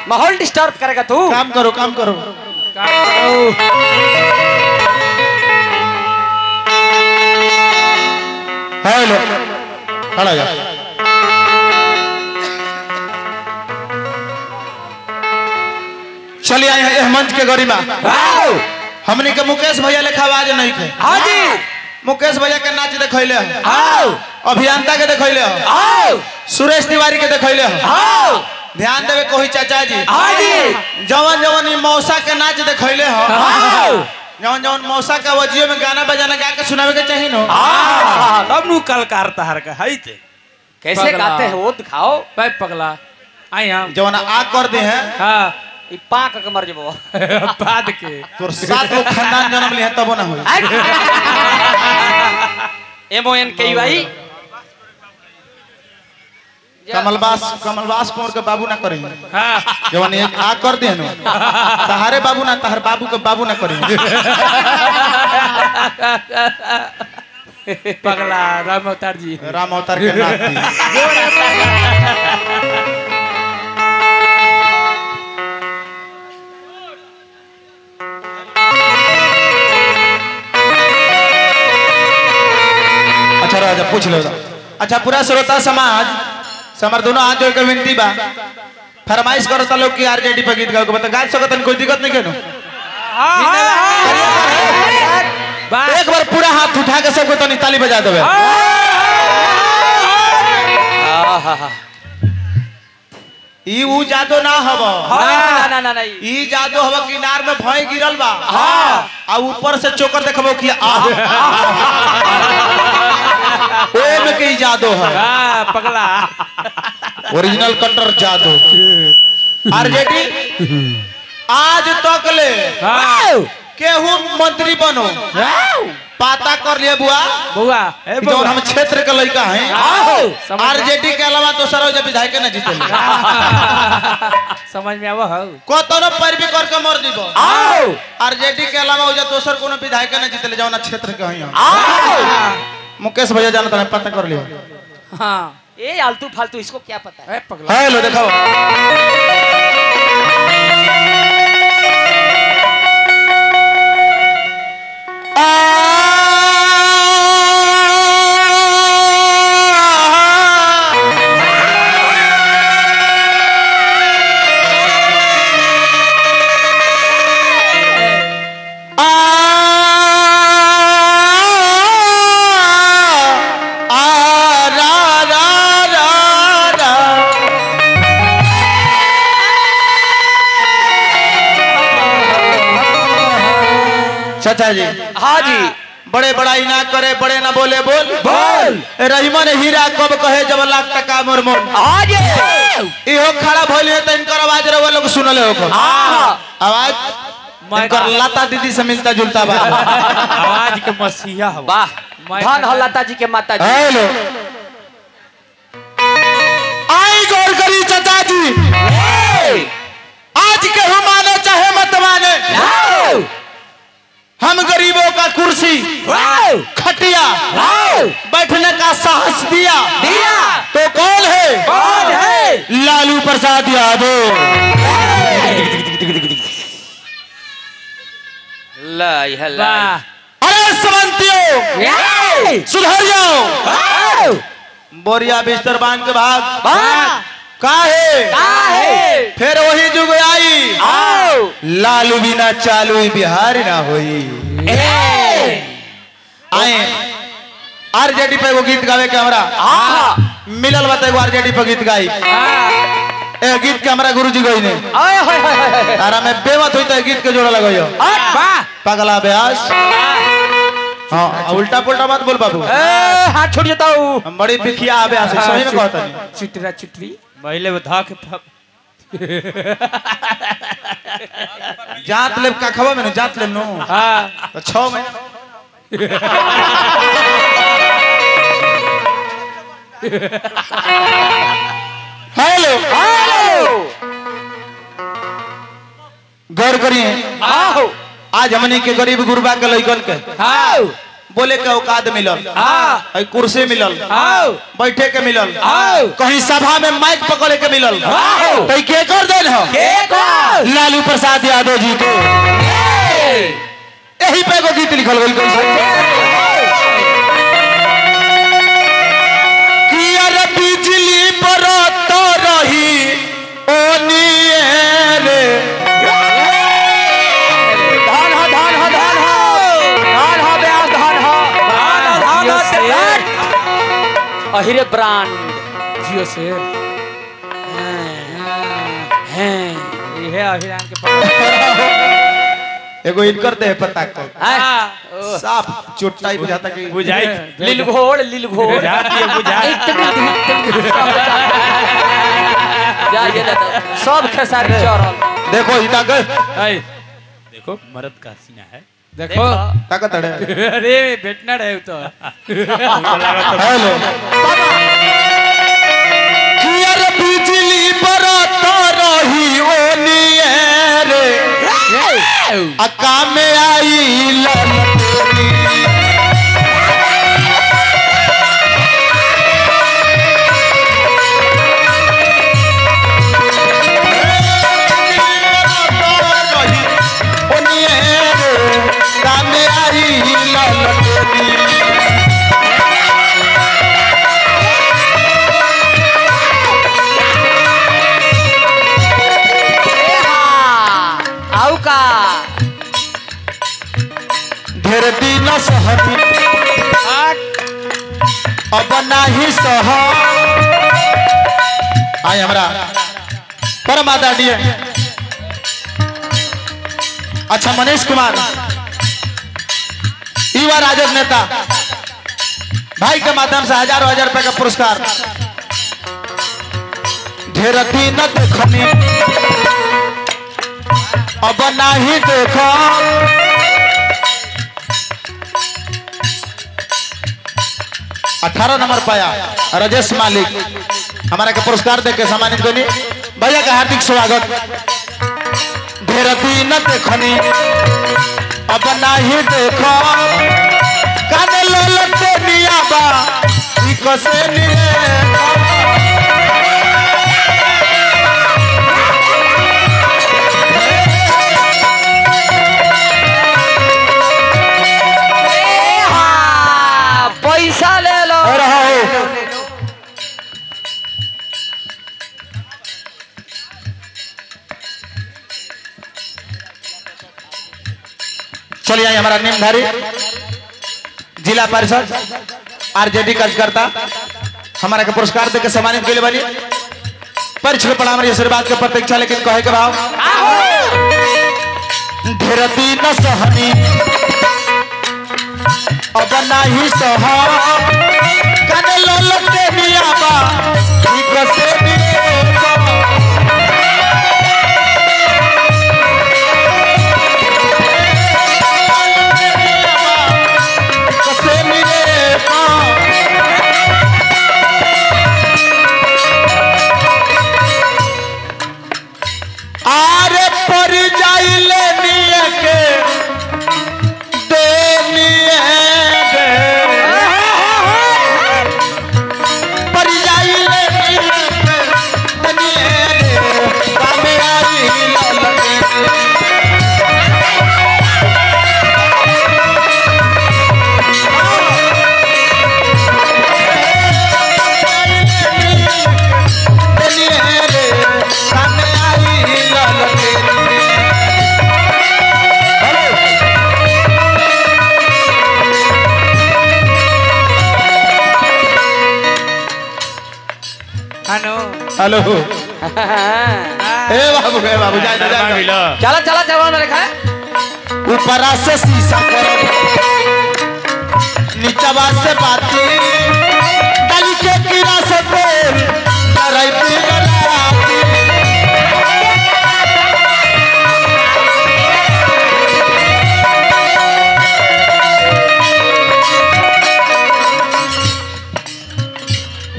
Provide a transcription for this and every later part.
माहौल डिस्टर्ब करेगा तू। काम करो काम करो। हेलो खड़ा जा। चलिए आए हैं मंच के गरिमा। हमने के मुकेश भैया लेखा आवाज नहीं थे। हाँ जी मुकेश भैया के नाच देखैले हो, अभियंता के देखैले हो, सुरेश तिवारी के देखैले हो। ध्यान देवे कोई चाचा जी। जवन जवन मौसा के नाच देखैले हो, जवन जवन मौसा का वजियो में गाना बजाना गा के सुनावे के चाहिए नो। तब नु कलकार तहर का है ते कैसे गाते हैं वो दिखाओ। भाई पगला आई हम जवन आ कर दे हैं। हां ई पाक के मर जबो बाद के तोर सात गो खानदान जन्म लिए तब ना होई। MON के भाई कमलवास कुंवर के बाबू ना करें। हां जवन एक आ कर दे नो तहारे बाबू ना तहर बाबू के बाबू ना करें। पगला राम अवतार जी राम अवतार के नाती। अच्छा राजा पूछ लो। अच्छा पूरा श्रोता समाज समर दोनों हाथ जोड़ के विनती बा फरमाइश करो ता लोग की आरजेडी पे गीत गाओ के बता गा सकतन कोई दिक्कत नहीं केनो। एक बार पूरा हाथ उठा के सबको तनी ताली बजा देबे। ई ऊ जादो ना हबो। ना ना ई जादो हबो किनार में भय गिरल बा। आ ऊपर से चोकर देखबो कि आ ओए में के जादो है। हां पगला ओरिजिनल कटर जादो। आरजेडी आज तक ले केहू मंत्री बनो पाता कर लिए बुआ जो हम क्षेत्र के लड़का हैं। आरजेडी के अलावा दोसर जब विधायक न जीते समझ में आवा हो कोतनो पैरवी करके मर जीबो। आरजेडी के अलावा दोसर कोनो विधायक न जीते जौन क्षेत्र के हैं। मुकेश भैया जानता है पता कर लियो। हाँ ये आलतू फालतू इसको क्या पता है। हेलो देखो चाचा जी। हाँ जी बड़े बड़ाई ना करे बड़े ना बोले बोल बोल। रहीमन हीरा कब कहे जब लाख टका मोर मोर। हाँ जी इहो खड़ा भइल है त इनकर आवाज रवा लोग सुनले हो। आवाज इनकर लता दीदी से मिलता जुलता बा। आवाज के मसीहा हो। वाह धन हो लता जी के माता जी। हेलो आई गौर करी चाचा जी। आज के हम माने चाहे मत माने हम गरीबों का कुर्सी खटिया बैठने का साहस दिया तो कौन है लालू प्रसाद यादव। अरे समंतियों सुधर जाओ। बोरिया बिस्तर बांध के भाग काहे फिर वही जुग आई लालू बिना चालू बिहार ना होई। आए आरजेडी पे वो गीत गावे के हमरा मिलल बता एगो आरजेडी पे गीत गाई। ए गीत के हमरा गुरुजी गई ने तारा में बेमत होई त गीत के जोड़ा लगाइयो। पगला ब्यास। हाँ उल्टा पुल्टा मत बोल बाबू। हाथ छोड़ देता हूँ। हम बड़ी बिखिया आवे आसे सही में कहता नहीं। चिटरा चिटरी पहले बता के जात लेब का खबा में जात लेब नो। हां तो 6 महीना हेलो गौर करिए आज हमने के गरीब गुरबा के लइकन के बोले के औकात मिलल, कुर्सी मिलल, बैठे के मिलल, कहीं सभा में माइक पकड़े के मिलल, तो के कर देन ह लालू प्रसाद यादव जी के यही पे एगो गीत लिखल गइल कि अरे बिजली बरत रही ओनिए रे अहिरे ब्रांड जियो शेर हैं ये अहिरान के एगो इनकर दे पता को हैं साफ चोटाई बुझाता कि बुझाई लिलघोड़ बुझाती है बुझाई जा ये सब खेसारी चढ़ल देखो इता गए देखो मर्द का सीना है देखो ताकत है अरे बैठना रहे तो हेलो कि अरे बिजली बरत रही ओनिए रे अका में आई ललटेनी आउ का ढेर दिन सहती अब नहीं सह आई हमरा परम आदरणीय अच्छा मनीष कुमार युवा राजद नेता भाई के माध्यम से हजारों हजार रुपए का पुरस्कार ढेर दिन देखनी अब नहीं देखो 18 नंबर पाया राजेश मालिक हमारा के पुरस्कार देके सम्मानित करी भैया का हार्दिक स्वागत ढेर दिन देखनी अब नहीं देखो काने ललते नियाबा कसे निये पैसा ले लो चलिए आइए हमारा निमधारी जिला परिषद आरजेडी कार्यकर्ता हमारा के पुरस्कार देकर सम्मानित के लिए वाली परीक्षा पढ़ा हमारी आशीर्वाद के प्रतीक्षा लेकिन कहे के भाव ढेर दिन सहनी अब नहीं सह कने ललते नियाबा कसे आरे पर जाइले निये के देनिए दे पर जाइले निये के देनिए दे कामे आई ललते हेलो ए बाबू जाए जा चला चला जवान में लिखा है ऊपरा से शीशा करो नीचवा से बाती डाली के कीड़ा से तेल कराई पी गलाती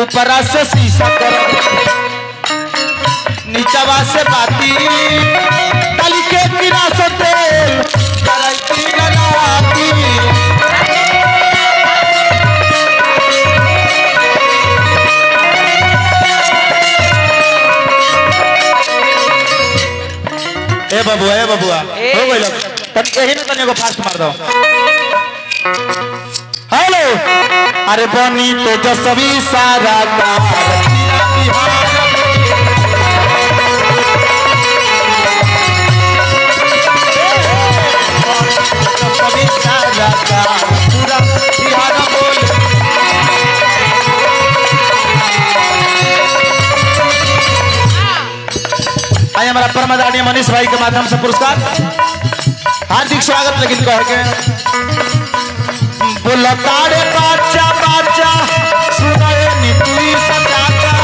ऊपरा से शीशा करो नीचवा से बाती डाली के कीड़ा से तेल कराई पी गलाती ए बबुआ ए। हो गइल तन यही न तने को फास्ट मार दो हेलो अरे बनी तेजस्वी सारा का तेजस्वी सारा का पूरा बिहार बोले आई हमारा परमादानी मनीष भाई के माध्यम से पुरस्कार हार्दिक स्वागत लेकिन कह के बोला तारे बाचा बाचा सुनाए नीति सचाचा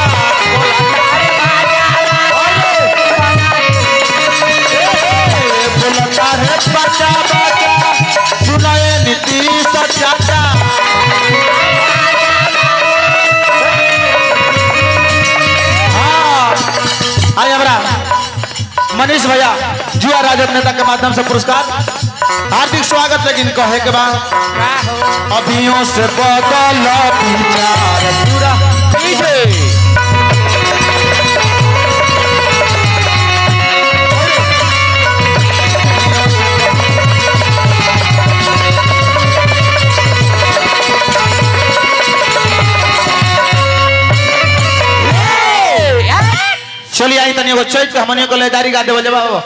बोला तारे बाचा बाचा सुनाए नीति सचाचा हाँ आई हमारा मनीष भैया जुआ राजद नेता के माध्यम से पुरस्कार हार्दिक स्वागत लेकिन कहे के बाद अभियों से बदल विचार पूरा पीछे चलिए आई तनियो चैत हमनियो को लेदारी गा देवल बाबू